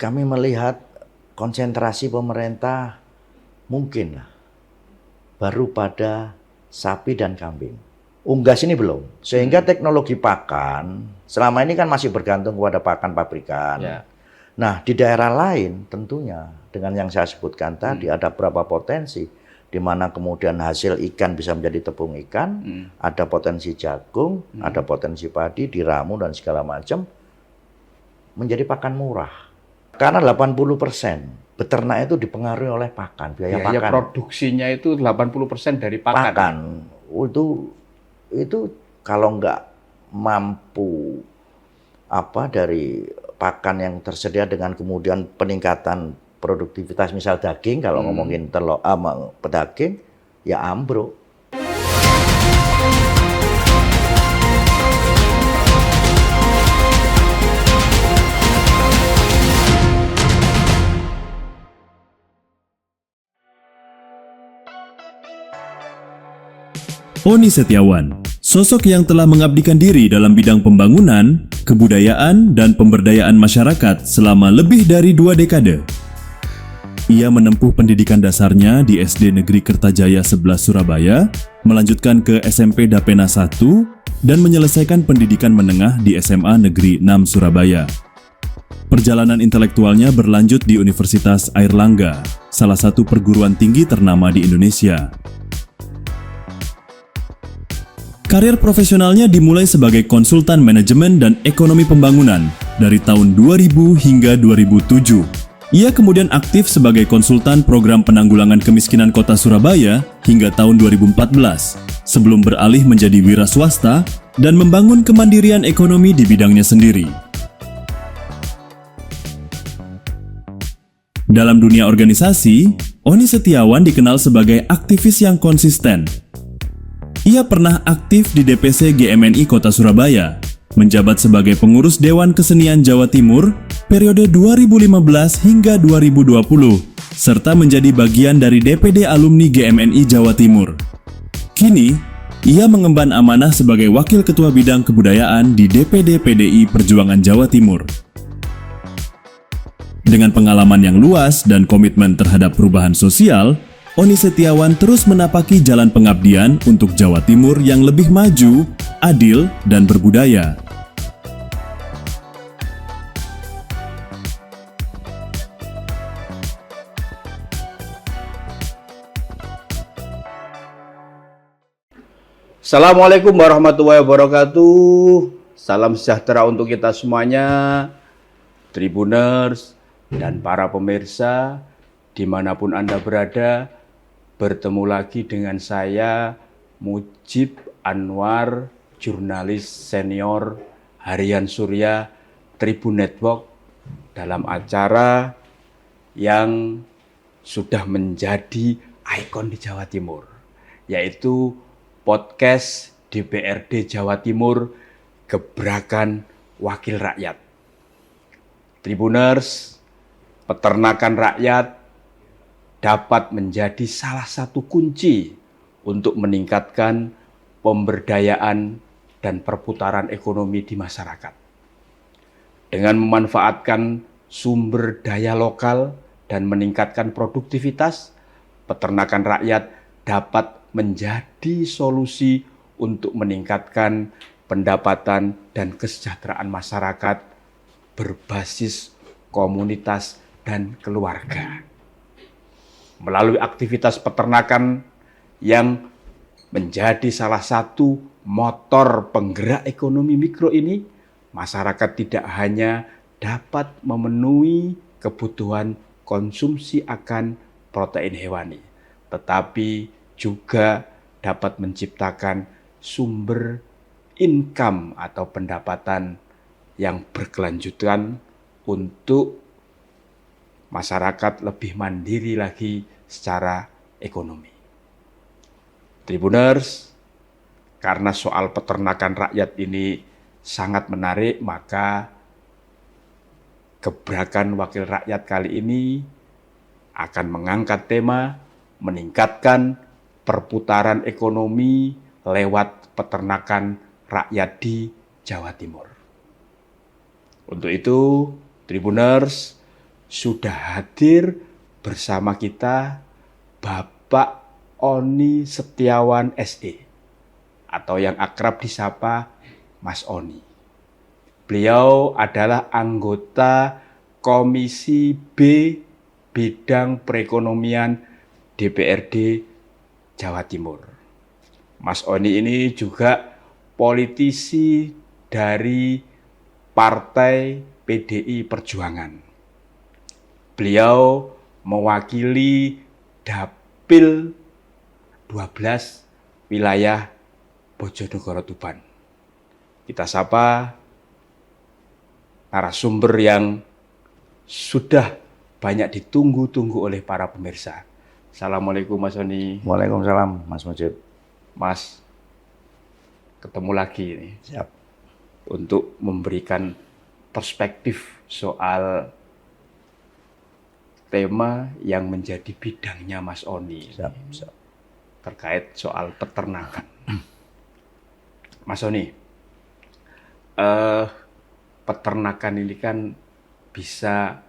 kami melihat konsentrasi pemerintah mungkin lah baru pada sapi dan kambing. Unggas ini belum. Sehingga teknologi pakan selama ini kan masih bergantung kepada pakan pabrikan. Ya. Nah, di daerah lain tentunya dengan yang saya sebutkan tadi ada beberapa potensi di mana kemudian hasil ikan bisa menjadi tepung ikan, ada potensi jagung, ada potensi padi, diramu dan segala macam menjadi pakan murah. Karena 80% beternak itu dipengaruhi oleh pakan, biaya pakan. Produksinya itu 80% dari pakan. Itu kalau nggak mampu dari pakan yang tersedia dengan kemudian peningkatan produktivitas misal daging, kalau ngomongin pedaging ya ambruk. Oni Setiawan, sosok yang telah mengabdikan diri dalam bidang pembangunan, kebudayaan, dan pemberdayaan masyarakat selama lebih dari 2 dekade. Ia menempuh pendidikan dasarnya di SD Negeri Kertajaya 11 Surabaya, melanjutkan ke SMP Dapena 1, dan menyelesaikan pendidikan menengah di SMA Negeri 6 Surabaya. Perjalanan intelektualnya berlanjut di Universitas Airlangga, salah satu perguruan tinggi ternama di Indonesia. Karir profesionalnya dimulai sebagai konsultan manajemen dan ekonomi pembangunan dari tahun 2000 hingga 2007. Ia kemudian aktif sebagai konsultan program penanggulangan kemiskinan Kota Surabaya hingga tahun 2014, sebelum beralih menjadi wira swasta dan membangun kemandirian ekonomi di bidangnya sendiri. Dalam dunia organisasi, Oni Setiawan dikenal sebagai aktivis yang konsisten. Ia pernah aktif di DPC GMNI Kota Surabaya, menjabat sebagai pengurus Dewan Kesenian Jawa Timur periode 2015 hingga 2020, serta menjadi bagian dari DPD Alumni GMNI Jawa Timur. Kini, ia mengemban amanah sebagai Wakil Ketua Bidang Kebudayaan di DPD PDI Perjuangan Jawa Timur. Dengan pengalaman yang luas dan komitmen terhadap perubahan sosial, Oni Setiawan terus menapaki jalan pengabdian untuk Jawa Timur yang lebih maju, adil, dan berbudaya. Assalamualaikum warahmatullahi wabarakatuh. Salam sejahtera untuk kita semuanya, Tribuners dan para pemirsa dimanapun Anda berada. Bertemu lagi dengan saya, Mujib Anwar, jurnalis senior Harian Surya Tribun Network, dalam acara yang sudah menjadi ikon di Jawa Timur, yaitu podcast DPRD Jawa Timur, Gebrakan Wakil Rakyat. Tribuners, peternakan rakyat dapat menjadi salah satu kunci untuk meningkatkan pemberdayaan dan perputaran ekonomi di masyarakat. Dengan memanfaatkan sumber daya lokal dan meningkatkan produktivitas, peternakan rakyat dapat menjadi solusi untuk meningkatkan pendapatan dan kesejahteraan masyarakat berbasis komunitas dan keluarga. Melalui aktivitas peternakan yang menjadi salah satu motor penggerak ekonomi mikro ini, masyarakat tidak hanya dapat memenuhi kebutuhan konsumsi akan protein hewani, tetapi juga dapat menciptakan sumber income atau pendapatan yang berkelanjutan untuk masyarakat lebih mandiri lagi secara ekonomi. Tribuners, karena soal peternakan rakyat ini sangat menarik, maka Gebrakan Wakil Rakyat kali ini akan mengangkat tema meningkatkan perputaran ekonomi lewat peternakan rakyat di Jawa Timur. Untuk itu, Tribuners, sudah hadir bersama kita Bapak Oni Setiawan SE atau yang akrab disapa Mas Oni. Beliau adalah anggota Komisi B Bidang Perekonomian DPRD Jawa Timur. Mas Oni ini juga politisi dari Partai PDI Perjuangan. Beliau mewakili Dapil 12 wilayah Bojonegoro Tuban. Kita sapa narasumber yang sudah banyak ditunggu-tunggu oleh para pemirsa. Assalamualaikum Mas Oni. Waalaikumsalam Mas Mujib. Mas, ketemu lagi ini. Siap. Untuk memberikan perspektif soal tema yang menjadi bidangnya Mas Oni. Siap. Terkait soal peternakan. Mas Oni, peternakan ini kan bisa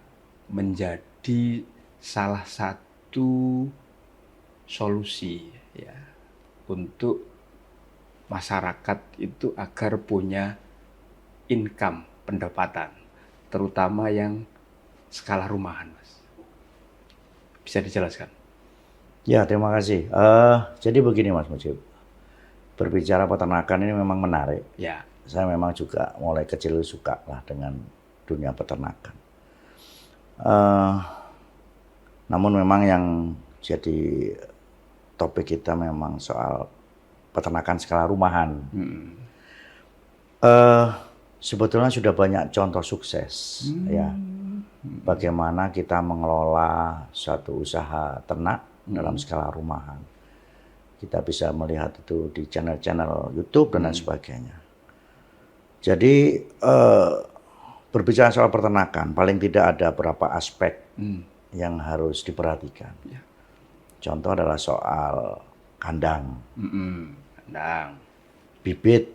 menjadi salah satu solusi ya untuk masyarakat itu agar punya income, pendapatan, terutama yang skala rumahan, Mas. Bisa dijelaskan? Ya, terima kasih. Jadi begini Mas Mujib, berbicara peternakan ini memang menarik. Ya. Saya memang juga mulai kecil suka lah dengan dunia peternakan. Namun memang yang jadi topik kita memang soal peternakan skala rumahan. Sebetulnya sudah banyak contoh sukses ya. Bagaimana kita mengelola suatu usaha ternak dalam skala rumahan. Kita bisa melihat itu di channel-channel YouTube dan lain sebagainya. Jadi berbicara soal peternakan, paling tidak ada beberapa aspek yang harus diperhatikan. Ya. Contoh adalah soal kandang, Kandang, bibit,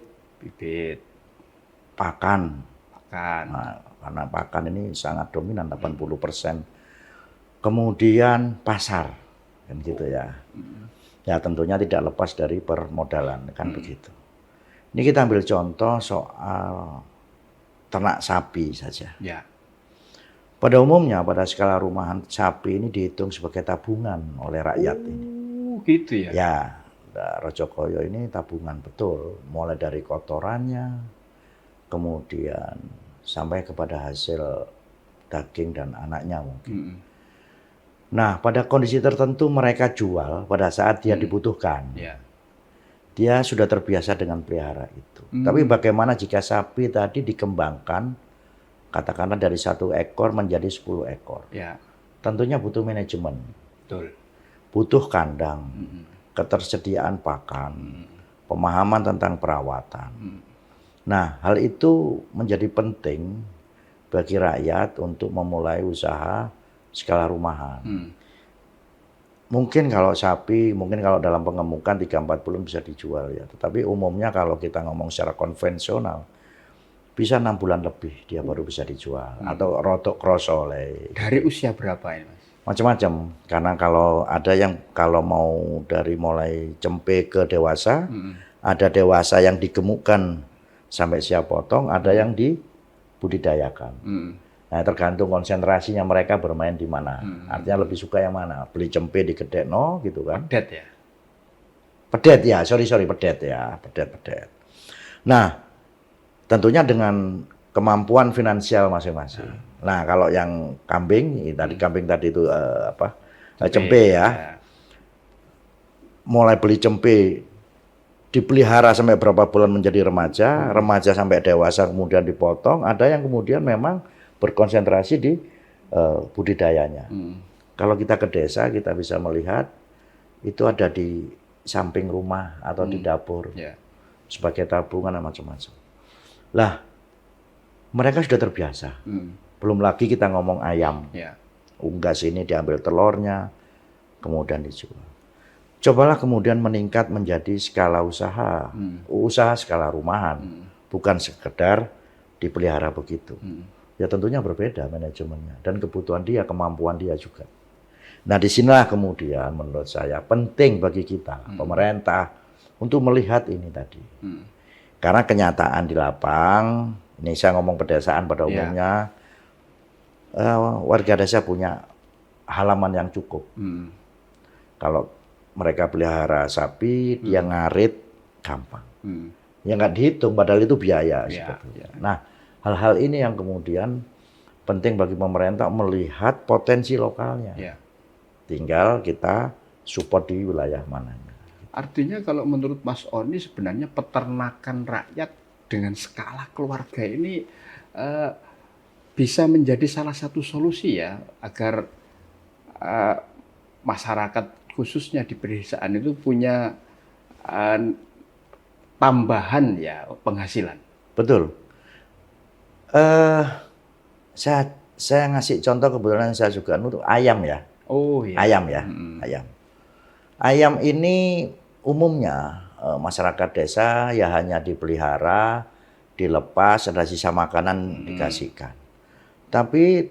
pakan. Nah, karena pakan ini sangat dominan 80%. Kemudian pasar, kan gitu ya. Ya tentunya tidak lepas dari permodalan, kan begitu. Ini kita ambil contoh soal ternak sapi saja. Ya. Pada umumnya pada skala rumahan sapi ini dihitung sebagai tabungan oleh rakyat ini. Gitu ya? Ya, Rojokoyo ini tabungan betul, mulai dari kotorannya, kemudian sampai kepada hasil daging dan anaknya mungkin. Nah, pada kondisi tertentu mereka jual pada saat dia dibutuhkan. Ya. Dia sudah terbiasa dengan pelihara itu. Tapi bagaimana jika sapi tadi dikembangkan, katakanlah dari 1 ekor menjadi 10 ekor. Ya. Tentunya butuh manajemen. Betul. Butuh kandang, ketersediaan pakan, pemahaman tentang perawatan. Nah, hal itu menjadi penting bagi rakyat untuk memulai usaha skala rumahan. Mungkin kalau sapi, mungkin kalau dalam pengemukan 3-4 bulan bisa dijual ya. Tetapi umumnya kalau kita ngomong secara konvensional, bisa 6 bulan lebih dia baru bisa dijual. Atau rotok kroso. Dari usia berapa ini Mas? Macam-macam. Karena kalau ada yang kalau mau dari mulai cempe ke dewasa, ada dewasa yang digemukkan sampai siap potong, ada yang dibudidayakan. Nah, tergantung konsentrasinya mereka bermain di mana. Artinya lebih suka yang mana? Beli cempe di Gedekno gitu kan. Pedet ya? Pedet ya, sorry pedet ya, pedet. Nah, tentunya dengan kemampuan finansial masing-masing. Nah, kalau yang kambing, kambing tadi itu cempe ya. Mulai beli cempe, dipelihara sampai berapa bulan menjadi remaja, remaja sampai dewasa kemudian dipotong, ada yang kemudian memang berkonsentrasi di budidayanya. Kalau kita ke desa, kita bisa melihat itu ada di samping rumah atau di dapur sebagai tabungan dan macam-macam. Lah, mereka sudah terbiasa. Belum lagi kita ngomong ayam. Unggas ini diambil telurnya, kemudian dijual. Cobalah kemudian meningkat menjadi skala usaha, usaha skala rumahan, bukan sekedar dipelihara begitu. ya tentunya berbeda manajemennya dan kebutuhan dia, kemampuan dia juga. Nah, disinilah kemudian menurut saya penting bagi kita, pemerintah, untuk melihat ini tadi. Karena kenyataan di lapang, ini saya ngomong pedesaan pada umumnya, warga desa punya halaman yang cukup. Kalau mereka pelihara sapi, dia ngarit gampang. Ya nggak dihitung, padahal itu biaya. Nah, hal-hal ini yang kemudian penting bagi pemerintah melihat potensi lokalnya. Tinggal kita support di wilayah mananya. Artinya kalau menurut Mas Oni sebenarnya peternakan rakyat dengan skala keluarga ini bisa menjadi salah satu solusi ya agar masyarakat khususnya di pedesaan itu punya tambahan ya penghasilan. Betul. Saya ngasih contoh, kebetulan saya juga nutup ayam ya. Oh iya. Ayam ya, ayam. Ayam ini umumnya masyarakat desa ya hanya dipelihara, dilepas, ada sisa makanan dikasihkan. Tapi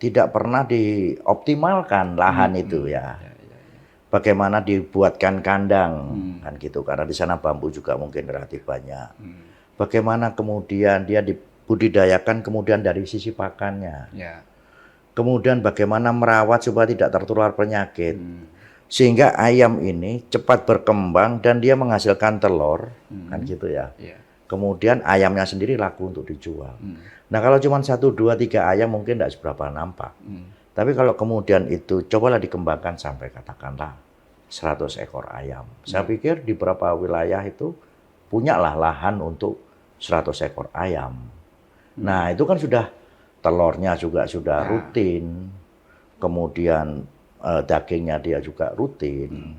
tidak pernah dioptimalkan lahan itu ya. Bagaimana dibuatkan kandang kan gitu, karena di sana bambu juga mungkin relatif banyak. Bagaimana kemudian dia dibudidayakan kemudian dari sisi pakannya. Kemudian bagaimana merawat supaya tidak tertular penyakit. Sehingga ayam ini cepat berkembang dan dia menghasilkan telur kan gitu ya. Kemudian ayamnya sendiri laku untuk dijual. Nah, kalau cuma 1, 2, 3 ayam mungkin tidak seberapa nampak. Tapi kalau kemudian itu cobalah dikembangkan sampai katakanlah 100 ekor ayam. Saya pikir di beberapa wilayah itu punyalah lahan untuk 100 ekor ayam. Nah, itu kan sudah telurnya juga sudah rutin. Kemudian dagingnya dia juga rutin.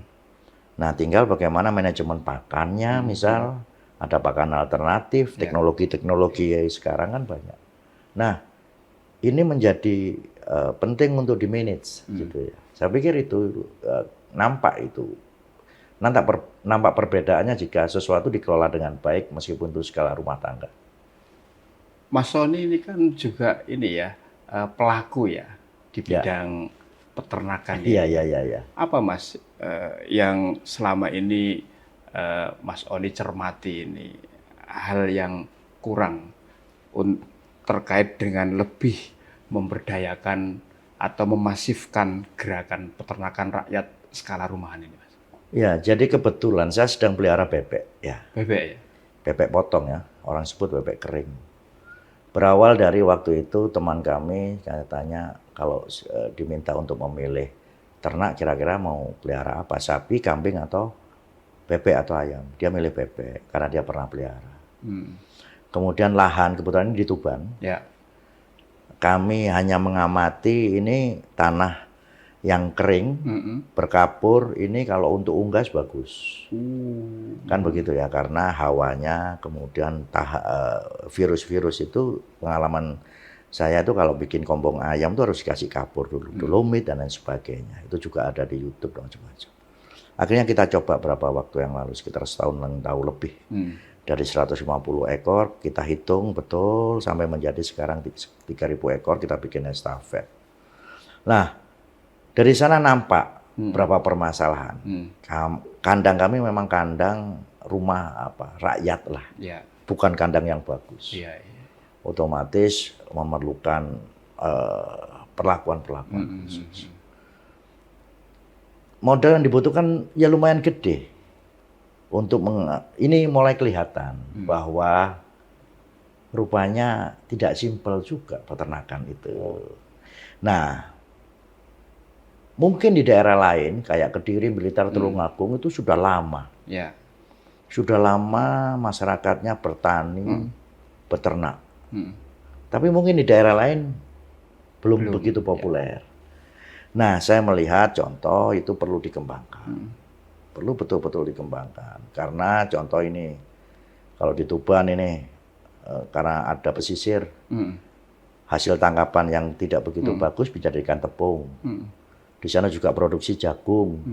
Nah, tinggal bagaimana manajemen pakannya, misal ada pakan alternatif, teknologi-teknologi sekarang kan banyak. Nah, ini menjadi penting untuk di-manage gitu ya. Saya pikir itu nampak itu. Nampak perbedaannya jika sesuatu dikelola dengan baik meskipun itu skala rumah tangga. Mas Sony ini kan juga ini ya pelaku ya di bidang peternakan. Iya. Apa Mas yang selama ini Mas Oni cermati ini hal yang kurang terkait dengan lebih memberdayakan atau memasifkan gerakan peternakan rakyat skala rumahan ini, Mas? Ya, jadi kebetulan saya sedang pelihara bebek ya. Bebek ya? Bebek potong ya, orang sebut bebek kering. Berawal dari waktu itu teman kami tanya kalau diminta untuk memilih ternak kira-kira mau pelihara apa, sapi, kambing atau bebek atau ayam. Dia milih bebek karena dia pernah pelihara. Kemudian lahan kebetulan ini di Tuban. Ya. Kami hanya mengamati ini tanah yang kering, berkapur, ini kalau untuk unggas bagus. Kan begitu ya, karena hawanya, kemudian virus-virus itu, pengalaman saya itu kalau bikin kombong ayam itu harus dikasih kapur dulu, dolomit dan lain sebagainya. Itu juga ada di YouTube dan macam-macam. Akhirnya kita coba berapa waktu yang lalu, sekitar setahun tahu lebih. Dari 150 ekor, kita hitung betul sampai menjadi sekarang 3.000 ekor, kita bikin estafet. Nah, dari sana nampak berapa permasalahan. Kandang kami memang kandang rumah rakyat lah, bukan kandang yang bagus. Otomatis memerlukan perlakuan-perlakuan khusus. Modal yang dibutuhkan ya lumayan gede untuk ini mulai kelihatan bahwa rupanya tidak simpel juga peternakan itu. Nah, mungkin di daerah lain kayak Kediri, Blitar, Tulungagung itu sudah lama. Sudah lama masyarakatnya bertani, beternak. Tapi mungkin di daerah lain belum begitu populer. Nah, saya melihat contoh itu perlu dikembangkan. Perlu betul-betul dikembangkan. Karena contoh ini, kalau di Tuban ini, karena ada pesisir, hasil tangkapan yang tidak begitu bagus bisa dijadikan tepung. Di sana juga produksi jagung.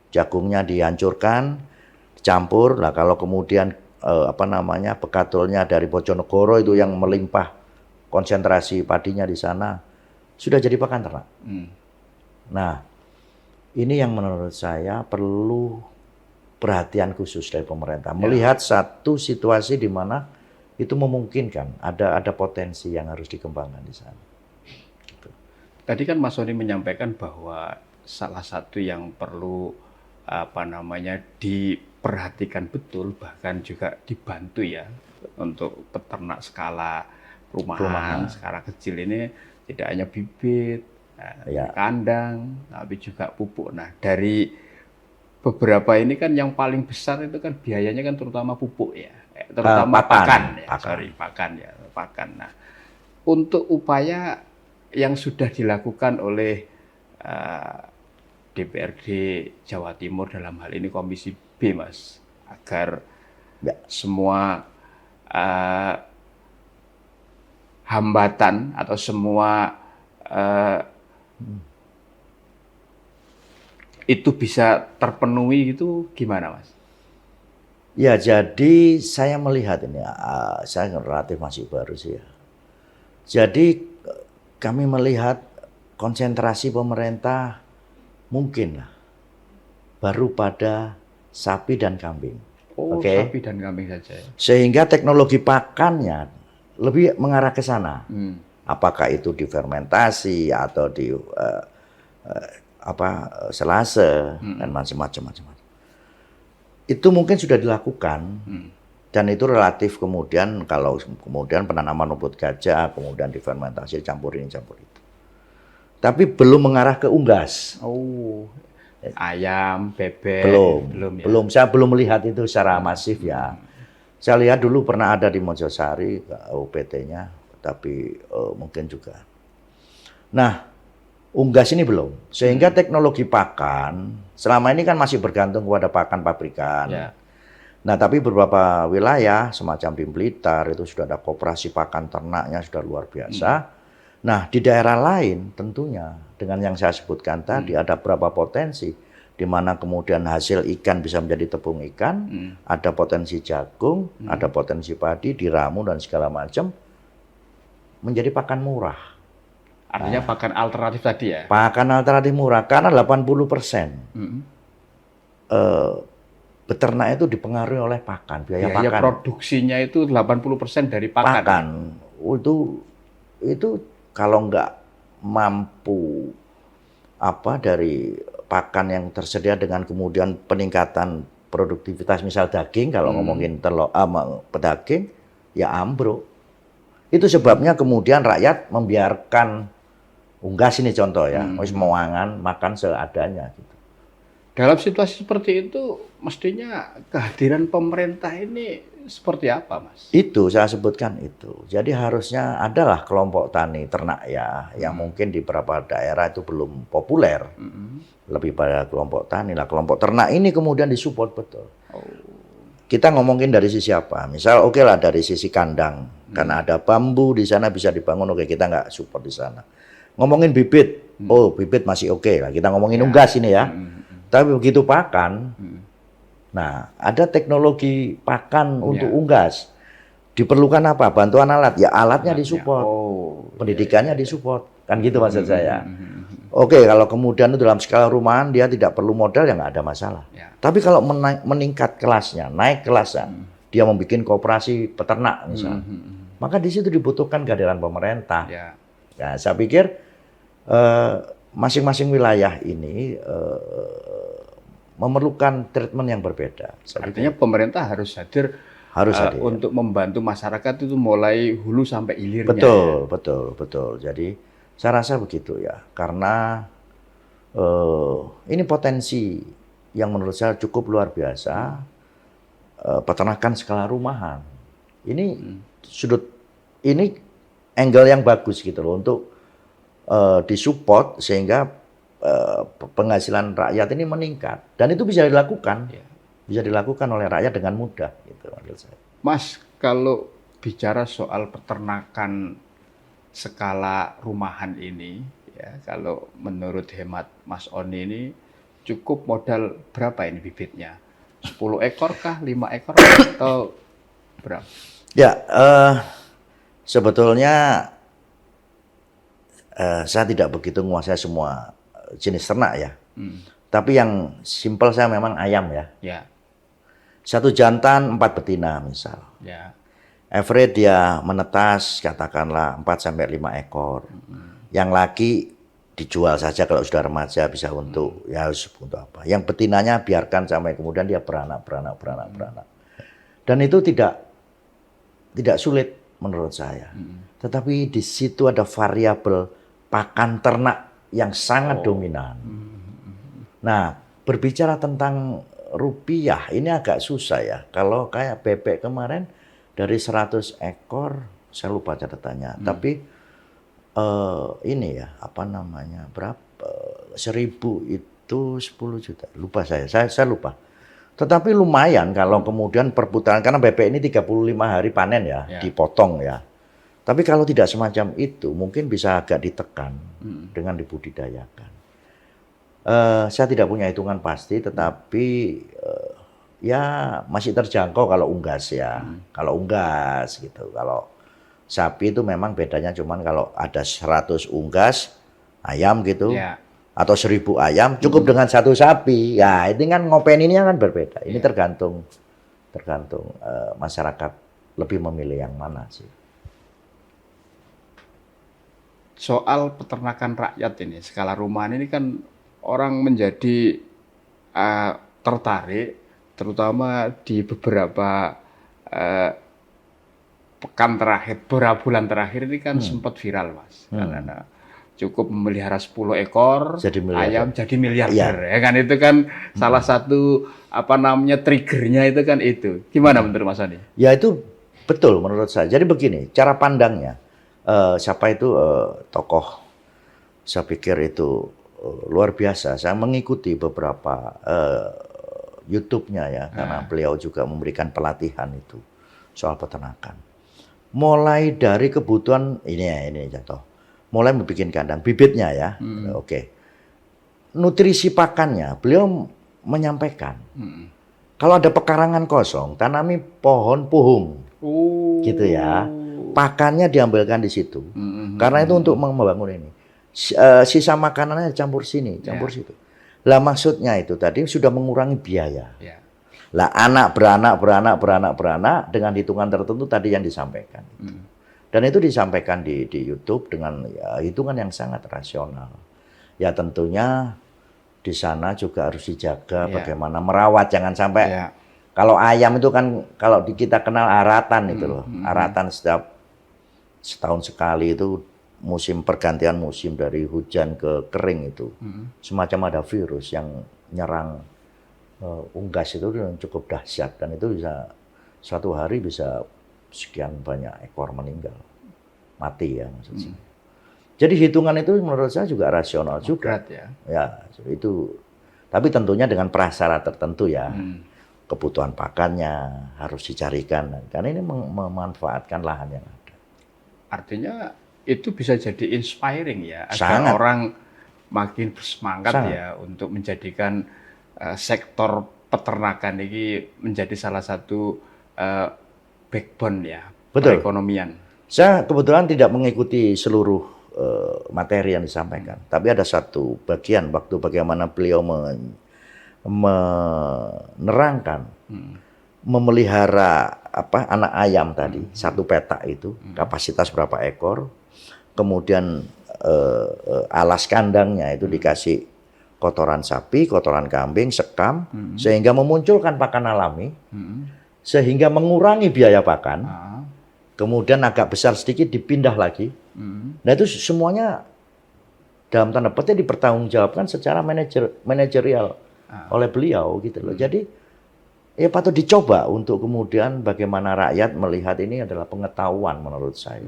Jagungnya dihancurkan, dicampur. Lah kalau kemudian bekatulnya dari Bojonegoro itu yang melimpah konsentrasi padinya di sana sudah jadi pakan ternak. Nah, ini yang menurut saya perlu perhatian khusus dari pemerintah. Melihat satu situasi di mana itu memungkinkan ada potensi yang harus dikembangkan di sana. Gitu. Tadi kan Mas Soni menyampaikan bahwa salah satu yang perlu diperhatikan betul, bahkan juga dibantu ya untuk peternak skala rumahan, skala kecil ini tidak hanya bibit, kandang, tapi juga pupuk. Nah, dari beberapa ini kan yang paling besar itu kan biayanya kan terutama pupuk ya, terutama pakan. Nah, untuk upaya yang sudah dilakukan oleh DPRD Jawa Timur dalam hal ini Komisi B, Mas, agar semua hambatan atau semua itu bisa terpenuhi, itu gimana, Mas? Ya, jadi saya melihat ini, saya relatif masih baru sih ya. Jadi kami melihat konsentrasi pemerintah mungkin lah baru pada sapi dan kambing. Sapi dan kambing saja ya. Sehingga teknologi pakannya lebih mengarah ke sana. Apakah itu difermentasi atau di selase dan macam-macam. Itu mungkin sudah dilakukan. Dan itu relatif kemudian kalau kemudian penanaman rumput gajah, kemudian difermentasi campur ini campur itu. Tapi belum mengarah ke unggas. Ayam, bebek belum. Saya belum melihat itu secara masif ya. Saya lihat dulu pernah ada di Mojosari UPT-nya, tapi mungkin juga. Nah, unggas ini belum. Sehingga teknologi pakan selama ini kan masih bergantung kepada pakan pabrikan. Nah, tapi beberapa wilayah semacam di Blitar itu sudah ada koperasi pakan ternaknya sudah luar biasa. Nah, di daerah lain tentunya dengan yang saya sebutkan tadi ada berapa potensi di mana kemudian hasil ikan bisa menjadi tepung ikan, ada potensi jagung, ada potensi padi, diramu dan segala macam menjadi pakan murah. Artinya pakan alternatif tadi ya? Pakan alternatif murah karena 80% beternak itu dipengaruhi oleh pakan, biaya pakan. Produksinya itu 80% dari pakan. Itu kalau nggak mampu dari pakan yang tersedia dengan kemudian peningkatan produktivitas misal daging, kalau ngomongin daging ya ambruk. Itu sebabnya kemudian rakyat membiarkan unggas ini contoh ya, mau makan seadanya gitu. Dalam situasi seperti itu, mestinya kehadiran pemerintah ini seperti apa, Mas? Itu saya sebutkan itu. Jadi harusnya adalah kelompok tani ternak ya, yang mungkin di beberapa daerah itu belum populer. Lebih pada kelompok tani lah. Kelompok ternak ini kemudian disupport betul. Kita ngomongin dari sisi apa? Misal lah dari sisi kandang, karena ada bambu di sana bisa dibangun. Kita nggak support di sana. Ngomongin bibit, bibit masih lah. Kita ngomongin unggas ini ya. Tapi begitu pakan, nah ada teknologi pakan untuk unggas. Diperlukan apa? Bantuan alat. Ya alatnya disupport, pendidikannya disupport. Kan gitu maksud saya. Kalau kemudian dalam skala rumahan dia tidak perlu modal ya nggak ada masalah. Tapi kalau meningkat kelasnya, naik kelasnya, dia membuat koperasi peternak misalnya, maka di situ dibutuhkan kehadiran pemerintah. Ya, saya pikir masing-masing wilayah ini memerlukan treatment yang berbeda. Artinya pemerintah harus hadir untuk membantu masyarakat itu mulai hulu sampai hilirnya. Betul. Jadi saya rasa begitu ya, karena ini potensi yang menurut saya cukup luar biasa, peternakan skala rumahan. Ini angle yang bagus gitu loh untuk disupport sehingga penghasilan rakyat ini meningkat, dan itu bisa dilakukan, oleh rakyat dengan mudah gitu menurut saya. Mas, kalau bicara soal peternakan skala rumahan ini, ya kalau menurut hemat Mas Oni ini cukup modal berapa ini bibitnya? 10 ekor kah? 5 ekor atau berapa? Ya, sebetulnya saya tidak begitu menguasai semua jenis ternak ya. Tapi yang simpel saya memang ayam ya. Ya. Satu jantan 4 betina misal. Ya. Average dia menetas katakanlah 4 sampai 5 ekor. Yang laki dijual saja kalau sudah remaja bisa untuk ya untuk apa. Yang betinanya biarkan sampai kemudian dia beranak. Dan itu tidak sulit menurut saya. Tetapi di situ ada variabel pakan ternak yang sangat dominan. Nah, berbicara tentang rupiah ini agak susah ya. Kalau kayak bebek kemarin dari 100 ekor, saya lupa catatannya. Tapi ini ya, apa namanya, berapa? 1000 itu 10 juta. Lupa saya lupa. Tetapi lumayan kalau kemudian perputaran, karena bebek ini 35 hari panen ya, dipotong ya. Tapi kalau tidak semacam itu, mungkin bisa agak ditekan dengan dibudidayakan. Saya tidak punya hitungan pasti, tetapi ya masih terjangkau kalau unggas ya. Kalau unggas gitu. Kalau sapi itu memang bedanya cuman kalau ada 100 unggas ayam gitu, atau 1000 ayam cukup dengan 1 sapi. Ya ini kan ngopeninya kan berbeda. Ini tergantung masyarakat lebih memilih yang mana sih. Soal peternakan rakyat ini, skala rumahan ini kan orang menjadi tertarik, terutama di beberapa pekan terakhir, beberapa bulan terakhir ini kan sempat viral, Mas. Karena cukup memelihara 10 ekor ayam jadi miliarder, ya kan, itu kan salah satu apa namanya triggernya itu kan itu. Gimana menurut Mas Ani? Ya itu betul menurut saya. Jadi begini, cara pandangnya. Siapa itu tokoh, saya pikir itu luar biasa. Saya mengikuti beberapa YouTube-nya ya, karena beliau juga memberikan pelatihan itu soal peternakan. Mulai dari kebutuhan ini contoh, mulai membuat kandang bibitnya ya, oke. Nutrisi pakannya beliau menyampaikan, kalau ada pekarangan kosong, tanami pohon puhung, gitu ya. Pakannya diambilkan di situ, karena itu untuk membangun ini. Sisa makanannya campur sini, campur situ. Lah maksudnya itu tadi sudah mengurangi biaya. Lah anak beranak dengan hitungan tertentu tadi yang disampaikan. Dan itu disampaikan di YouTube dengan ya, hitungan yang sangat rasional. Ya tentunya di sana juga harus dijaga bagaimana merawat, jangan sampai kalau ayam itu kan kalau kita kenal aratan itu loh, aratan setiap setahun sekali itu musim pergantian musim dari hujan ke kering itu semacam ada virus yang nyerang unggas itu cukup dahsyat dan itu bisa suatu hari bisa sekian banyak ekor meninggal mati ya maksudnya. Jadi hitungan itu menurut saya juga rasional juga. Ya itu tapi tentunya dengan prasyarat tertentu ya. Kebutuhan pakannya harus dicarikan karena ini memanfaatkan lahan yang ada. Artinya itu bisa jadi inspiring ya, agar Sangat. orang makin bersemangat ya untuk menjadikan sektor peternakan ini menjadi salah satu backbone ya perekonomian. Saya kebetulan tidak mengikuti seluruh materi yang disampaikan, tapi ada satu bagian waktu bagaimana beliau menerangkan memelihara anak ayam tadi, satu petak itu kapasitas berapa ekor, kemudian alas kandangnya itu dikasih kotoran sapi, kotoran kambing, sekam, sehingga memunculkan pakan alami, sehingga mengurangi biaya pakan, kemudian agak besar sedikit dipindah lagi. Nah itu semuanya dalam tanda petik dipertanggungjawabkan secara manajerial oleh beliau gitu loh. Jadi ya patut dicoba untuk kemudian bagaimana rakyat melihat ini adalah pengetahuan menurut saya.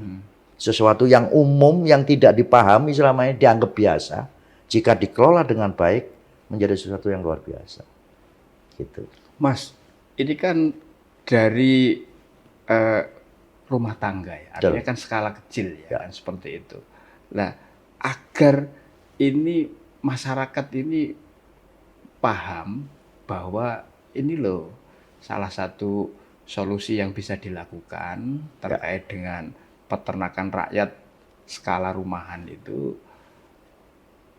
Sesuatu yang umum yang tidak dipahami selama ini dianggap biasa, jika dikelola dengan baik menjadi sesuatu yang luar biasa. Gitu. Mas, ini kan dari rumah tangga ya, artinya kan skala kecil ya, kan seperti itu. Nah, agar ini masyarakat ini paham bahwa ini loh salah satu solusi yang bisa dilakukan terkait dengan peternakan rakyat skala rumahan itu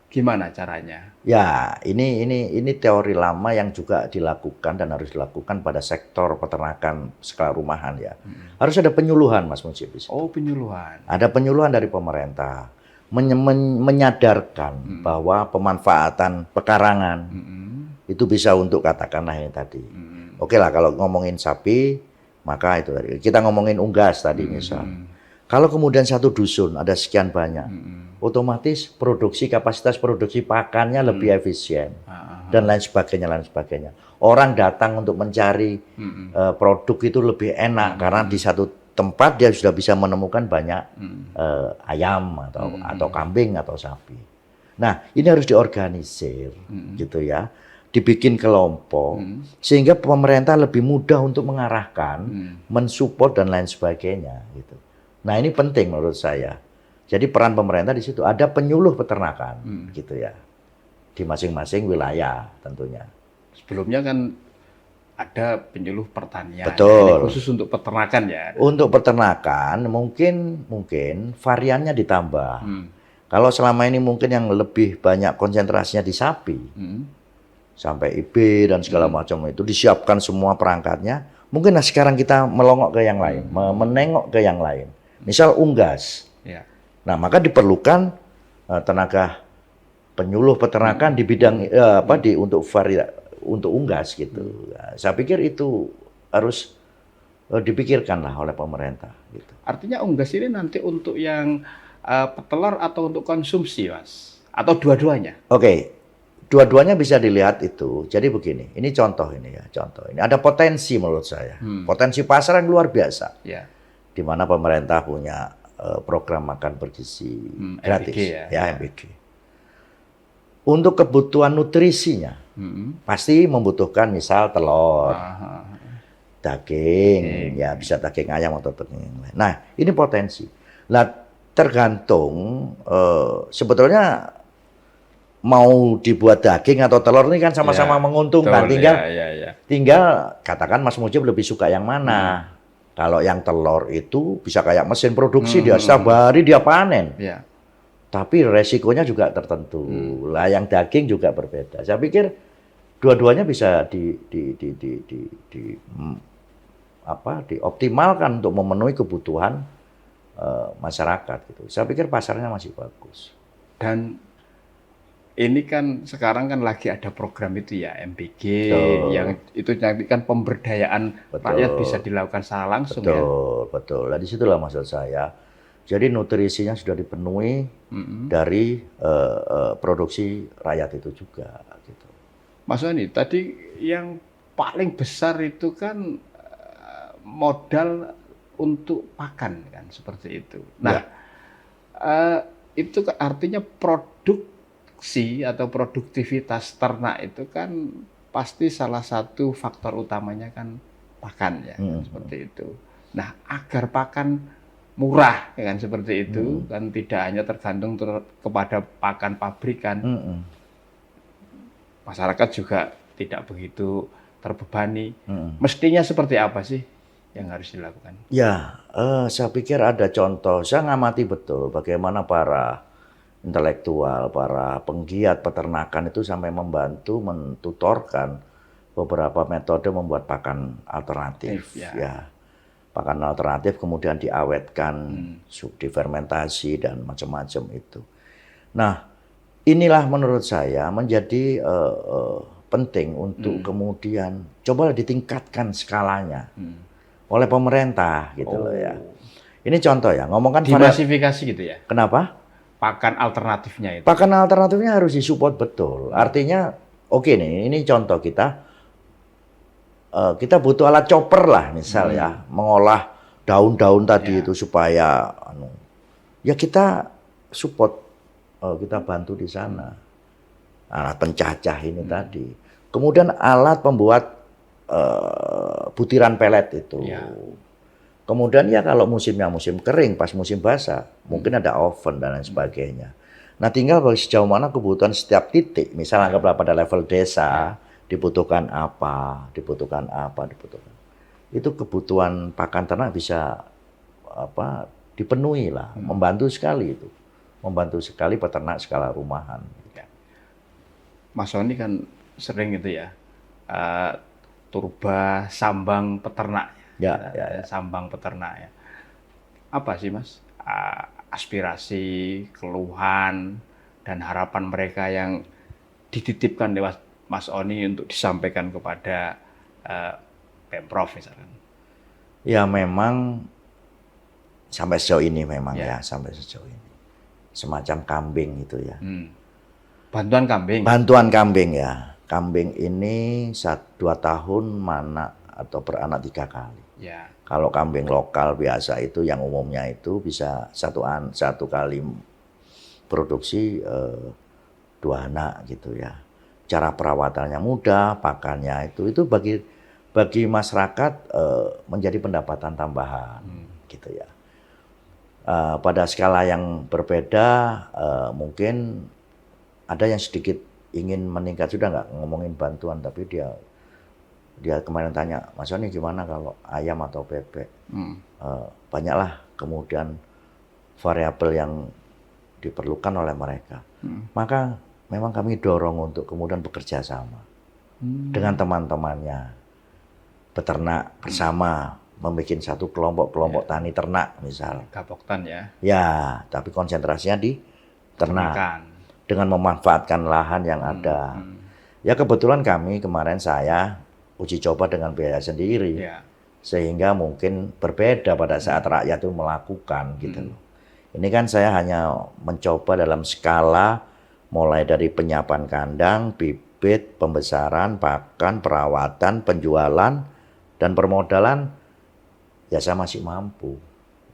gimana caranya? Ya, ini teori lama yang juga dilakukan dan harus dilakukan pada sektor peternakan skala rumahan ya. Harus ada penyuluhan, Mas Mujib. Oh, penyuluhan. Ada penyuluhan dari pemerintah menyadarkan bahwa pemanfaatan pekarangan itu bisa untuk katakanlah yang tadi. Oke lah, kalau ngomongin sapi, maka itu tadi. Kita ngomongin unggas tadi misal. Kalau kemudian satu dusun ada sekian banyak, otomatis kapasitas produksi pakannya lebih efisien dan lain sebagainya, lain sebagainya. Orang datang untuk mencari produk itu lebih enak karena di satu tempat dia sudah bisa menemukan banyak ayam atau kambing atau sapi. Nah, ini harus diorganisir gitu ya. Dibikin kelompok sehingga pemerintah lebih mudah untuk mengarahkan, mensupport dan lain sebagainya gitu. Nah, ini penting menurut saya. Jadi peran pemerintah di situ ada penyuluh peternakan gitu ya. Di masing-masing wilayah tentunya. Sebelumnya kan ada penyuluh pertanian. Betul. Ini khusus untuk peternakan ya. Untuk peternakan mungkin variannya ditambah. Kalau selama ini mungkin yang lebih banyak konsentrasinya di sapi. Sampai IB dan segala macam itu disiapkan semua perangkatnya. Mungkin sekarang kita melongok ke yang lain, menengok ke yang lain. Misal unggas. Ya. Nah, maka diperlukan tenaga penyuluh peternakan di bidang untuk unggas gitu. Nah, saya pikir itu harus dipikirkan lah oleh pemerintah gitu. Artinya unggas ini nanti untuk yang petelur atau untuk konsumsi, Mas? Atau dua-duanya? Oke. Dua-duanya bisa dilihat itu. Jadi begini, ini contoh ini ya, contoh. Ini ada potensi menurut saya. Potensi pasar yang luar biasa. Ya. Di mana pemerintah punya program makan bergizi gratis, MBG ya. MBG. Untuk kebutuhan nutrisinya, pasti membutuhkan misal telur, daging, ya bisa daging ayam atau daging yang lain. Nah, ini potensi. Nah, tergantung sebetulnya mau dibuat daging atau telur ini kan sama-sama menguntungkan. Tinggal katakan Mas Mujib lebih suka yang mana. Kalau yang telur itu bisa kayak mesin produksi, dia setiap hari dia panen. Ya. Tapi resikonya juga tertentu. Lah yang daging juga berbeda. Saya pikir dua-duanya bisa dioptimalkan untuk memenuhi kebutuhan masyarakat gitu. Saya pikir pasarnya masih bagus. Dan ini kan sekarang kan lagi ada program itu ya MBG. Betul. Yang itu nanti kan pemberdayaan rakyat bisa dilakukan secara langsung ya. Betul. Nah, disitulah maksud saya. Jadi nutrisinya sudah dipenuhi dari produksi rakyat itu juga. Gitu. Mas Wani, tadi yang paling besar itu kan modal untuk pakan kan seperti itu. Nah, itu artinya produksi atau produktivitas ternak itu kan pasti salah satu faktor utamanya kan pakan ya, kan, seperti itu. Nah, agar pakan murah ya kan seperti itu kan tidak hanya tergantung kepada pakan pabrikan, masyarakat juga tidak begitu terbebani. Mestinya seperti apa sih yang harus dilakukan? Ya, saya pikir ada contoh. Saya ngamati betul bagaimana para intelektual, para penggiat peternakan itu sampai membantu mentutorkan beberapa metode membuat pakan alternatif. Ya. Pakan alternatif kemudian diawetkan, difermentasi dan macam-macam itu. Nah, inilah menurut saya menjadi penting untuk kemudian coba ditingkatkan skalanya oleh pemerintah gitu loh ya. Ini contoh ya, ngomongkan dimasifikasi gitu ya. Kenapa? Pakan alternatifnya itu. Pakan alternatifnya harus disupport betul. Artinya, oke nih, ini contoh kita butuh alat chopper lah misal ya, mengolah daun-daun tadi itu supaya ya kita support, kita bantu di sana. Alat pencacah ini tadi. Kemudian alat pembuat butiran pelet itu. Kemudian ya kalau musimnya musim kering, pas musim basah, mungkin ada oven dan lain sebagainya. Nah, tinggal sejauh mana kebutuhan setiap titik, misal anggaplah pada level desa, dibutuhkan apa. Itu kebutuhan pakan ternak bisa dipenuhi lah, membantu sekali itu. Membantu sekali peternak skala rumahan. Ya. Mas Sony kan sering itu ya, turba sambang peternak. Ya. Sambang peternak ya. Apa sih Mas aspirasi, keluhan, dan harapan mereka yang dititipkan lewat Mas Oni untuk disampaikan kepada Pemprov misalkan? Ya memang sampai sejauh ini memang ya sampai sejauh ini. Semacam kambing itu ya. Bantuan kambing? Bantuan kambing ya. Kambing ini 2 tahun mana atau beranak 3 kali. Ya. Kalau kambing lokal biasa itu yang umumnya itu bisa satu kali produksi 2 anak gitu ya. Cara perawatannya mudah, pakannya itu bagi masyarakat menjadi pendapatan tambahan gitu ya. Pada skala yang berbeda mungkin ada yang sedikit ingin meningkat, sudah nggak ngomongin bantuan, tapi dia kemarin tanya, Mas Sony gimana kalau ayam atau bebek? Banyaklah kemudian variabel yang diperlukan oleh mereka. Maka memang kami dorong untuk kemudian bekerja sama dengan teman-temannya, beternak bersama, membuat satu kelompok tani ternak misal. Gapoktan ya? Ya, tapi konsentrasinya di ternak. Dengan memanfaatkan lahan yang ada. Ya kebetulan kami kemarin saya uji coba dengan biaya sendiri. Sehingga mungkin berbeda pada saat rakyat itu melakukan gitu loh. Ini kan saya hanya mencoba dalam skala mulai dari penyiapan kandang, bibit, pembesaran, pakan, perawatan, penjualan, dan permodalan. Ya saya masih mampu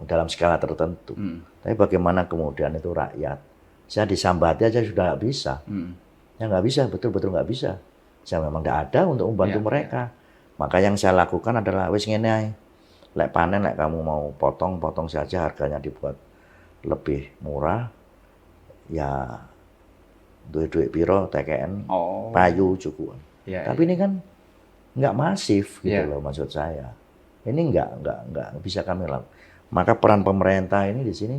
dalam skala tertentu. Tapi bagaimana kemudian itu rakyat? Saya disambati aja sudah nggak bisa. Ya nggak bisa, betul-betul nggak bisa. Saya memang nggak ada untuk membantu mereka. Maka yang saya lakukan adalah wis ngene ae. Lek panen, lek kamu mau potong saja, harganya dibuat lebih murah. Ya duit piro TKN, payu cukup. Tapi ini kan nggak masif gitu loh maksud saya. Ini nggak bisa kami lakukan. Maka peran pemerintah ini di sini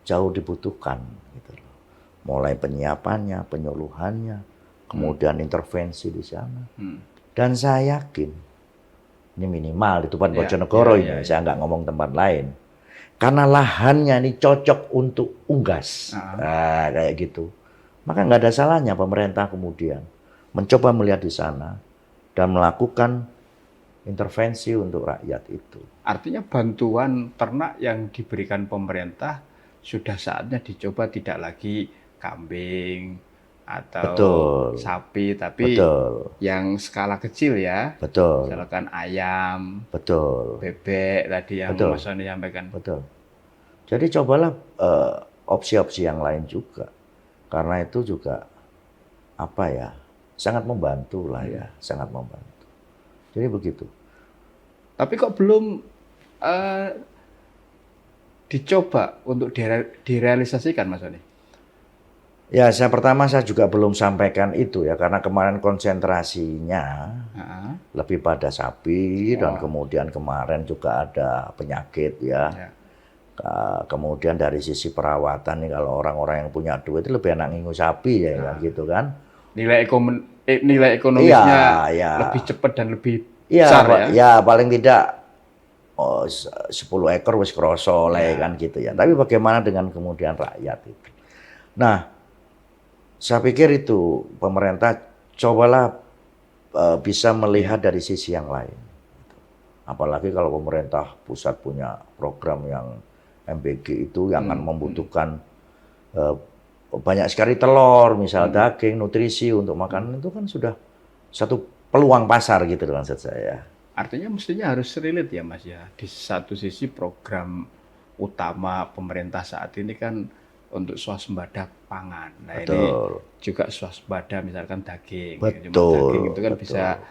jauh dibutuhkan gitu loh. Mulai penyiapannya, penyuluhannya, kemudian intervensi di sana. Dan saya yakin ini minimal di Tuban Bojonegoro ini, saya nggak ngomong tempat lain. Karena lahannya ini cocok untuk unggas, kayak gitu. Maka nggak ada salahnya pemerintah kemudian mencoba melihat di sana dan melakukan intervensi untuk rakyat itu. Artinya bantuan ternak yang diberikan pemerintah sudah saatnya dicoba tidak lagi kambing atau sapi, tapi yang skala kecil ya. Misalkan ayam, bebek tadi yang Mas Sony sampaikan. Jadi cobalah opsi-opsi yang lain juga. Karena itu juga sangat membantu lah ya, sangat membantu. Jadi begitu. Tapi kok belum dicoba untuk direalisasikan, Mas Sony? Ya, saya juga belum sampaikan itu ya, karena kemarin konsentrasinya lebih pada sapi dan kemudian kemarin juga ada penyakit ya. Kemudian dari sisi perawatan nih, kalau orang-orang yang punya duit itu lebih enak ngingu sapi ya, kan gitu kan. Nilai ekonomisnya lebih cepat dan lebih besar ya. Ya, paling tidak 10 ekor wis kroso kan gitu ya. Tapi bagaimana dengan kemudian rakyat itu? Nah, saya pikir itu pemerintah cobalah bisa melihat dari sisi yang lain. Apalagi kalau pemerintah pusat punya program yang MBG itu yang akan membutuhkan banyak sekali telur, misal daging, nutrisi untuk makanan, itu kan sudah satu peluang pasar gitu maksud saya. Artinya mestinya harus relate ya Mas ya. Di satu sisi program utama pemerintah saat ini kan untuk swasembada pangan. Nah ini juga swasembada misalkan daging. Daging itu kan bisa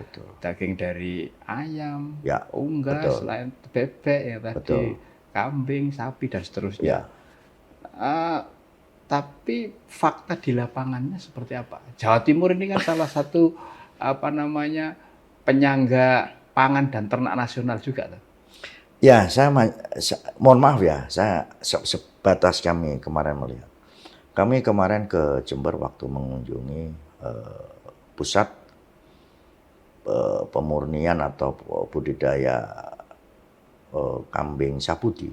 daging dari ayam, unggas, selain bebek ya tadi, kambing, sapi dan seterusnya. Tapi fakta di lapangannya seperti apa? Jawa Timur ini kan salah satu penyangga pangan dan ternak nasional juga. Ya, mohon maaf ya, saya sebatas kami kemarin melihat. Kami kemarin ke Jember waktu mengunjungi pusat pemurnian atau budidaya kambing Sapudi.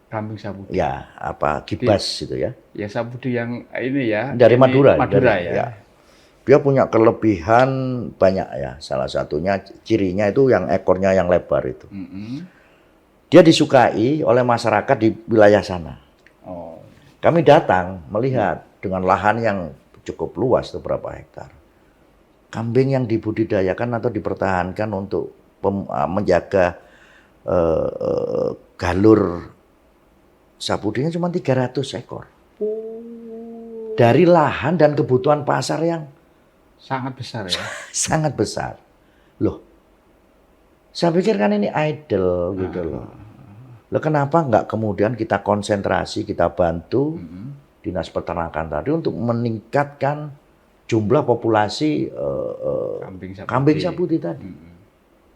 Kambing Sapudi. Ya, apa Gibas itu ya? Ya Sapudi yang ini ya. Dari ini Madura. Madura ya. Dia punya kelebihan banyak ya. Salah satunya cirinya itu yang ekornya yang lebar itu. Dia disukai oleh masyarakat di wilayah sana. Oh. Kami datang melihat dengan lahan yang cukup luas itu berapa hektar. Kambing yang dibudidayakan atau dipertahankan untuk menjaga galur Sapudinya cuma 300 ekor. Dari lahan dan kebutuhan pasar yang sangat besar ya. Sangat besar. Loh, saya pikir kan ini idle gitu loh. Loh kenapa nggak kemudian kita konsentrasi, kita bantu Dinas Peternakan tadi untuk meningkatkan jumlah populasi kambing Sapudi tadi.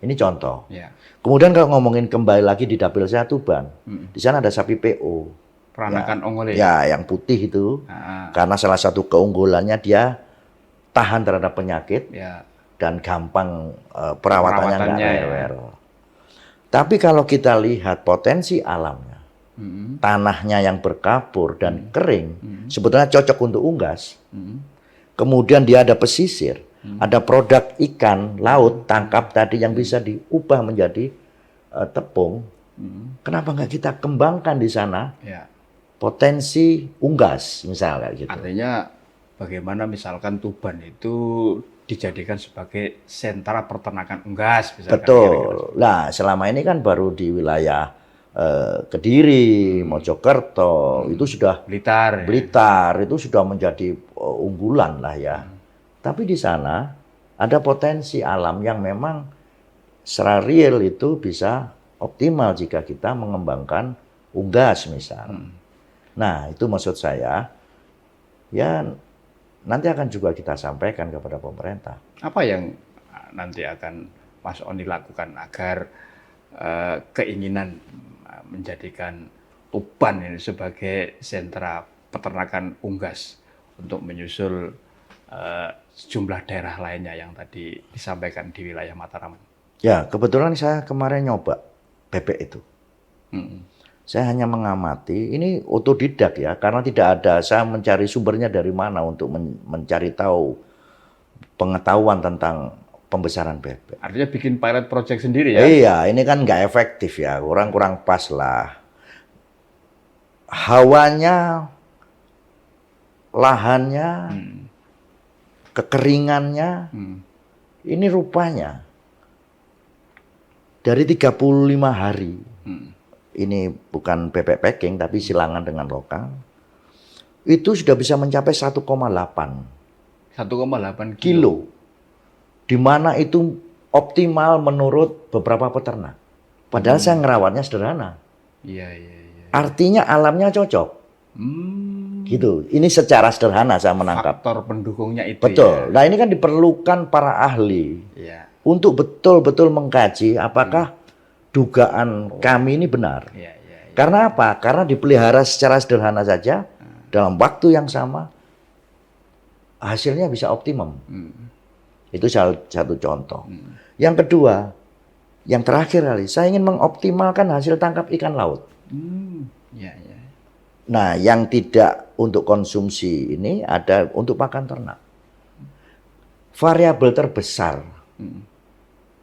Ini contoh. Ya. Kemudian kalau ngomongin kembali lagi di dapil saya Tuban, di sana ada sapi PO. Peranakan ongole. Ya, yang putih itu. Karena salah satu keunggulannya dia tahan terhadap penyakit dan gampang perawatannya nggak rewel. Tapi kalau kita lihat potensi alamnya, tanahnya yang berkapur dan kering, sebetulnya cocok untuk unggas. Kemudian dia ada pesisir, ada produk ikan laut tangkap tadi yang bisa diubah menjadi tepung. Kenapa nggak kita kembangkan di sana potensi unggas misalnya gitu. Artinya bagaimana misalkan Tuban itu dijadikan sebagai sentra peternakan unggas misalkan. Betul. Nah, selama ini kan baru di wilayah Kediri, Mojokerto, itu sudah Blitar itu sudah menjadi unggulan lah ya. Tapi di sana ada potensi alam yang memang secara real itu bisa optimal jika kita mengembangkan unggas misal. Nah, itu maksud saya ya nanti akan juga kita sampaikan kepada pemerintah. Apa yang nanti akan Mas Oni lakukan agar keinginan menjadikan Tuban ini sebagai sentra peternakan unggas untuk menyusul sejumlah daerah lainnya yang tadi disampaikan di wilayah Mataram? Ya, kebetulan saya kemarin nyoba bebek itu. Saya hanya mengamati, ini otodidak ya, karena tidak ada, saya mencari sumbernya dari mana untuk mencari tahu pengetahuan tentang pembesaran bebek. Artinya bikin pilot project sendiri ya? Iya, ini kan nggak efektif ya, kurang pas lah. Hawanya, lahannya, kekeringannya, ini rupanya dari 35 hari. Ini bukan bebek packing tapi silangan dengan lokal, itu sudah bisa mencapai 1,8 kilo. Di mana itu optimal menurut beberapa peternak. Padahal saya ngerawatnya sederhana. Iya. Artinya alamnya cocok. Gitu. Ini secara sederhana saya menangkap. Faktor pendukungnya itu. Betul. Ya. Nah ini kan diperlukan para ahli untuk betul-betul mengkaji apakah dugaan kami ini benar. Karena apa? Karena dipelihara secara sederhana saja, dalam waktu yang sama, hasilnya bisa optimum. Itu satu contoh. Yang kedua, yang terakhir kali, saya ingin mengoptimalkan hasil tangkap ikan laut. Nah, yang tidak untuk konsumsi ini ada untuk pakan ternak. Variabel terbesar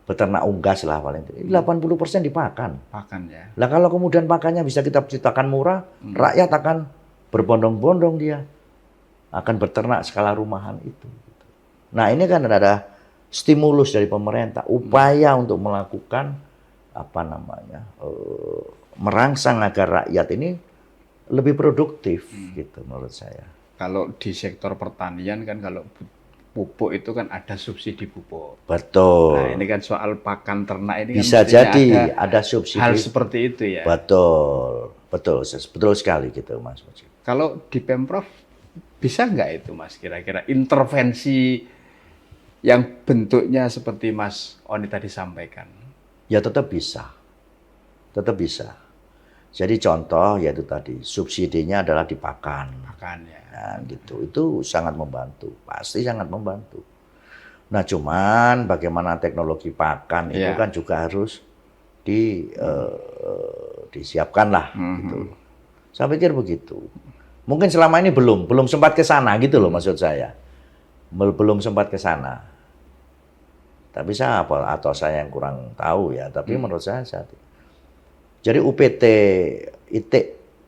peternak unggas lah paling tidak. 80% dipakan. Pakan ya. Lah kalau kemudian pakannya bisa kita ciptakan murah, rakyat akan berbondong-bondong dia. Akan beternak skala rumahan itu. Nah ini kan ada stimulus dari pemerintah, upaya untuk melakukan merangsang agar rakyat ini lebih produktif gitu menurut saya. Kalau di sektor pertanian kan kalau pupuk itu kan ada subsidi pupuk. Betul. Nah, ini kan soal pakan ternak ini bisa kan jadi ada subsidi. Hal seperti itu ya. Betul sekali gitu Mas. Kalau di Pemprov bisa nggak itu Mas kira-kira intervensi yang bentuknya seperti Mas Oni tadi sampaikan? Ya tetap bisa. tetap bisa. Jadi contoh yaitu tadi subsidinya adalah di pakan. Makan ya. Nah, gitu. Itu sangat membantu, pasti sangat membantu. Nah, cuman bagaimana teknologi pakan itu kan juga harus disiapkan lah gitu. Saya pikir begitu. Mungkin selama ini belum sempat ke sana gitu loh maksud saya. Belum sempat ke sana. Tapi saya atau saya yang kurang tahu ya, tapi menurut saya jadi UPT ITE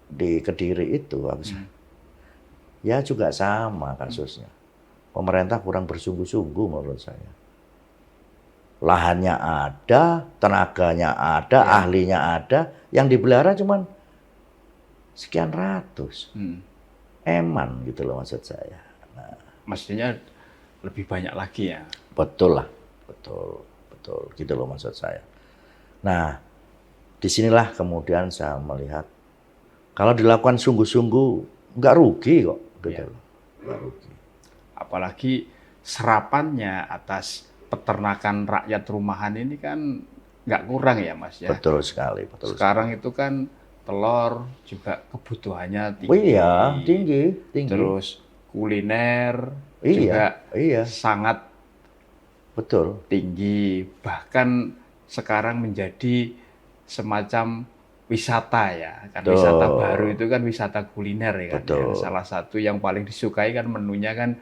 di Kediri itu ya juga sama kasusnya. Pemerintah kurang bersungguh-sungguh menurut saya. Lahannya ada, tenaganya ada, ahlinya ada, yang dipelihara cuman sekian ratus. Eman gitu loh maksud saya. Nah, mestinya lebih banyak lagi ya. Betul lah, betul gitu loh maksud saya. Nah, disinilah kemudian saya melihat kalau dilakukan sungguh-sungguh nggak rugi kok, gitu loh. Nggak rugi. Apalagi serapannya atas peternakan rakyat rumahan ini kan nggak kurang ya Mas ya. Betul sekali. Sekarang itu kan telur juga kebutuhannya tinggi. Oh iya, tinggi. Terus kuliner juga sangat tinggi. Bahkan sekarang menjadi semacam wisata ya. Kan wisata baru itu kan wisata kuliner ya kan. Yang salah satu yang paling disukai kan menunya kan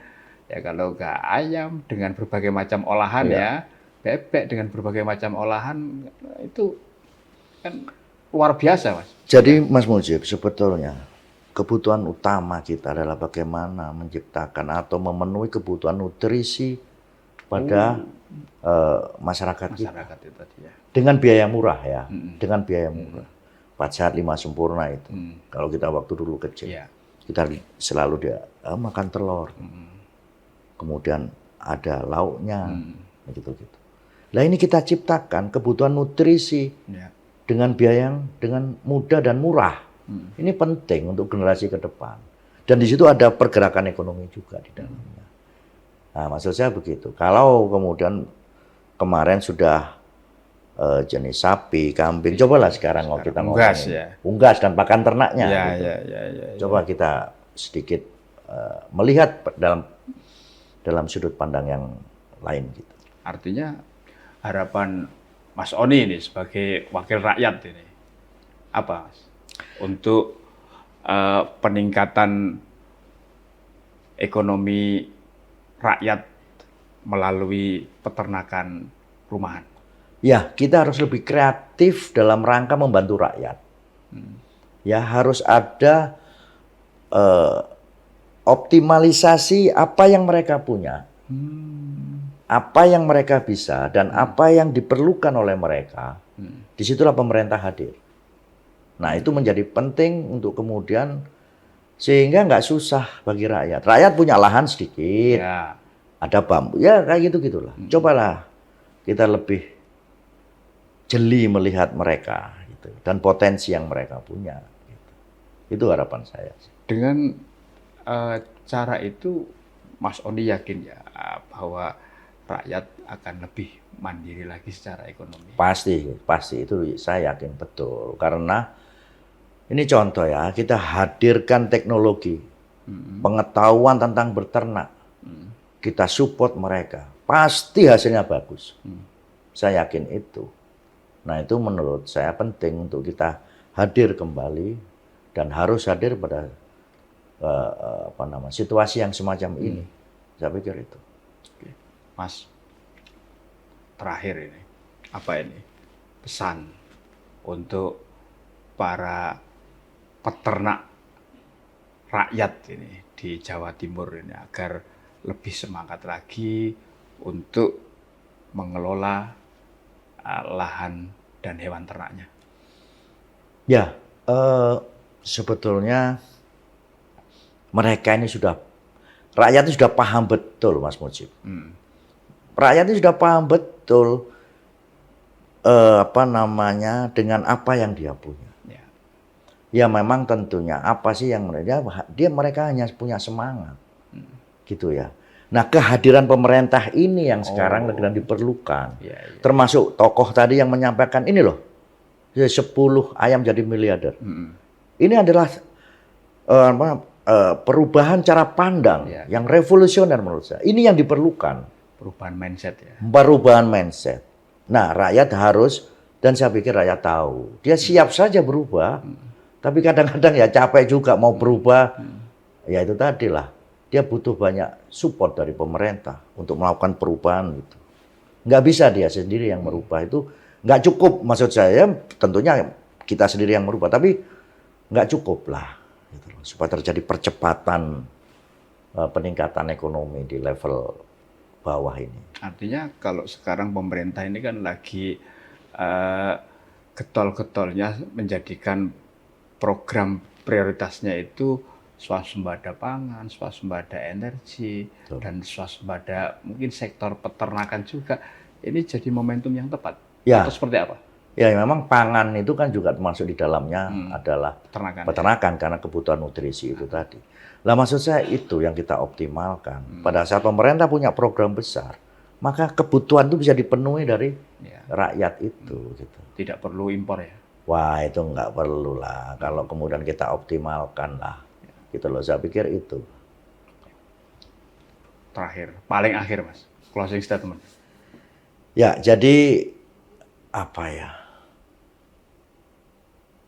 ya kalau nggak ayam dengan berbagai macam olahan ya, bebek dengan berbagai macam olahan itu kan luar biasa Mas. Jadi Mas Mujib sebetulnya kebutuhan utama kita adalah bagaimana menciptakan atau memenuhi kebutuhan nutrisi pada masyarakat kita. Itu tadi ya. Dengan biaya murah ya, dengan biaya murah. 4 sehat 5 sempurna itu. Kalau kita waktu dulu kecil, kita selalu makan telur. Kemudian ada lauknya, gitu-gitu. Nah ini kita ciptakan kebutuhan nutrisi dengan biaya yang dengan mudah dan murah. Ini penting untuk generasi ke depan. Dan di situ ada pergerakan ekonomi juga di dalamnya. Nah maksud saya begitu. Kalau kemudian kemarin sudah jenis sapi, kambing, cobalah sekarang kalau kita ngomongin unggas dan pakan ternaknya. Coba kita sedikit melihat dalam sudut pandang yang lain gitu. Artinya harapan Mas Oni ini sebagai wakil rakyat ini apa Mas? Untuk peningkatan ekonomi rakyat melalui peternakan rumahan. Ya, kita harus lebih kreatif dalam rangka membantu rakyat. Ya, harus ada optimalisasi apa yang mereka punya, apa yang mereka bisa, dan apa yang diperlukan oleh mereka. Disitulah pemerintah hadir. Nah, itu menjadi penting untuk kemudian sehingga nggak susah bagi rakyat. Rakyat punya lahan sedikit, ada bambu, ya kayak gitu-gitulah. Cobalah kita lebih jeli melihat mereka gitu, dan potensi yang mereka punya. Gitu. Itu harapan saya. Dengan cara itu, Mas Oni yakin ya bahwa rakyat akan lebih mandiri lagi secara ekonomi? Pasti itu saya yakin betul. Karena ini contoh ya, kita hadirkan teknologi, pengetahuan tentang beternak, kita support mereka, pasti hasilnya bagus. Saya yakin itu. Nah itu menurut saya penting untuk kita hadir kembali dan harus hadir pada situasi yang semacam ini. Saya pikir itu. Oke. Mas, terakhir ini, apa ini pesan untuk para peternak rakyat ini di Jawa Timur ini agar lebih semangat lagi untuk mengelola lahan dan hewan ternaknya? Ya, sebetulnya mereka ini rakyat ini sudah paham betul, Mas Mujib. Rakyat ini sudah paham betul dengan apa yang dia punya. Ya memang tentunya apa sih yang mereka hanya punya semangat, gitu ya. Nah kehadiran pemerintah ini yang sekarang sedang diperlukan, termasuk tokoh tadi yang menyampaikan ini loh, 10 ayam jadi miliarder. Ini adalah perubahan cara pandang yang revolusioner menurut saya. Ini yang diperlukan. Perubahan mindset ya. Perubahan mindset. Nah, rakyat harus, dan saya pikir rakyat tahu. Dia siap saja berubah, tapi kadang-kadang ya capek juga mau berubah. Ya itu tadi lah. Dia butuh banyak support dari pemerintah untuk melakukan perubahan gitu. Nggak bisa dia sendiri yang merubah itu. Nggak cukup, maksud saya tentunya kita sendiri yang merubah, tapi nggak cukup lah. Gitu loh, supaya terjadi percepatan peningkatan ekonomi di level bawah ini. Artinya kalau sekarang pemerintah ini kan lagi getol-getolnya menjadikan program prioritasnya itu swasembada pangan, swasembada energi, dan swasembada mungkin sektor peternakan juga. Ini jadi momentum yang tepat. Ya. Atau seperti apa? Ya memang pangan itu kan juga termasuk di dalamnya adalah peternakan karena kebutuhan nutrisi itu tadi. Lah maksud saya itu yang kita optimalkan. Pada saat pemerintah punya program besar, maka kebutuhan itu bisa dipenuhi dari rakyat itu. Gitu. Tidak perlu impor ya? Wah itu nggak perlu lah. Kalau kemudian kita optimalkan lah. Gitu loh, saya pikir itu. Terakhir, paling akhir Mas, closing statement. Ya jadi apa ya?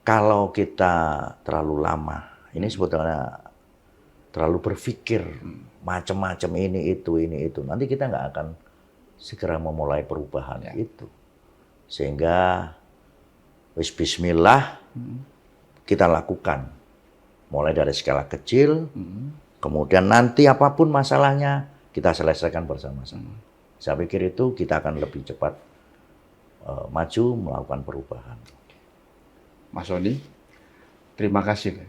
Kalau kita terlalu lama, ini sebetulnya terlalu berpikir macam-macam ini itu, nanti kita nggak akan segera memulai perubahan itu. Sehingga bismillah kita lakukan. Mulai dari skala kecil, kemudian nanti apapun masalahnya kita selesaikan bersama-sama. Saya pikir itu kita akan lebih cepat maju melakukan perubahan. Mas Oni, terima kasih.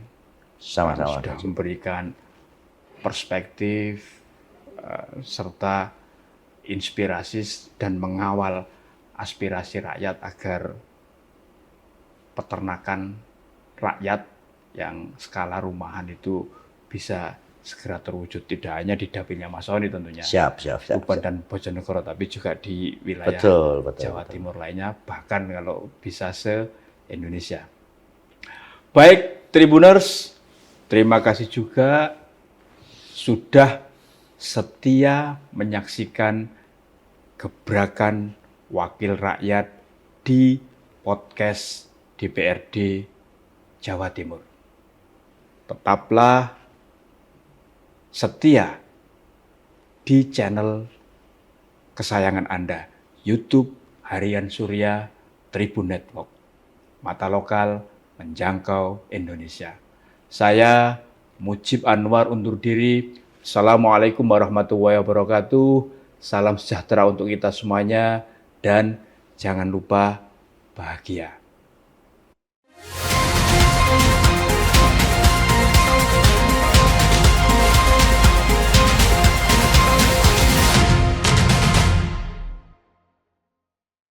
Sama-sama. Sudah memberikan perspektif serta inspirasi dan mengawal aspirasi rakyat agar peternakan rakyat yang skala rumahan itu bisa segera terwujud, tidak hanya di dapilnya Mas Oni tentunya. Siap. Tuban dan Bojonegoro, tapi juga di wilayah Jawa Timur lainnya, bahkan kalau bisa se-Indonesia. Baik, Tribuners, terima kasih juga sudah setia menyaksikan gebrakan wakil rakyat di podcast DPRD Jawa Timur. Tetaplah setia di channel kesayangan Anda, YouTube Harian Surya Tribun Network. Mata lokal menjangkau Indonesia. Saya Mujib Anwar undur diri. Assalamualaikum warahmatullahi wabarakatuh. Salam sejahtera untuk kita semuanya dan jangan lupa bahagia.